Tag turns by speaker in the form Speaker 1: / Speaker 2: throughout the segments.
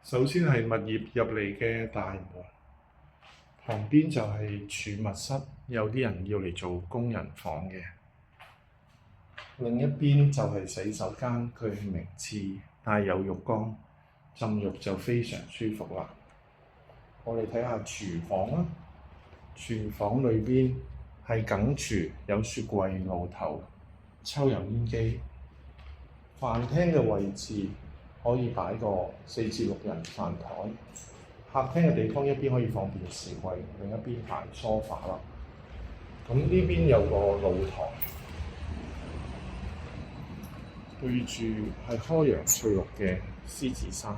Speaker 1: 首先係物業入嚟嘅大門，旁邊就係儲物室，有啲人要嚟做工人房嘅。另一邊就係洗手間，佢係名廁，但係有浴缸，浸浴就非常舒服啦。我哋睇下廚房啦，廚房裏邊係梗廚，有雪櫃、爐頭、抽油煙機。飯廳嘅位置可以擺個4至6人飯台，客廳嘅地方一邊可以放電視櫃，另一邊擺梳化啦。咁呢邊有個露台，對住係開陽翠綠嘅獅子山。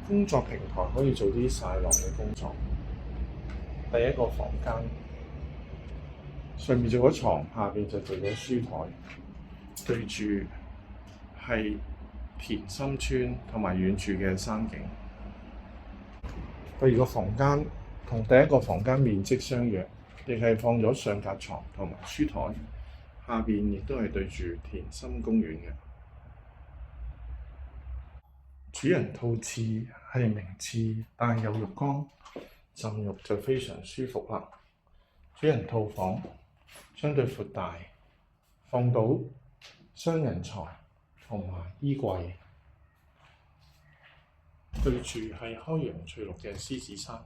Speaker 1: 工作平台可以做啲曬浪嘅工作。第一個房間上面做咗床，下邊就做咗書台，對住係田心村同埋遠處嘅山景。第二個房間同第一個房間面積相若，亦係放咗上格床同埋書台，下邊亦都係對住田心公園嘅。主人套廁係名廁，但係有浴缸，浸浴就非常舒服啦。主人套房相對闊大，放到雙人床同埋衣櫃，對住係開陽翠綠嘅獅子山。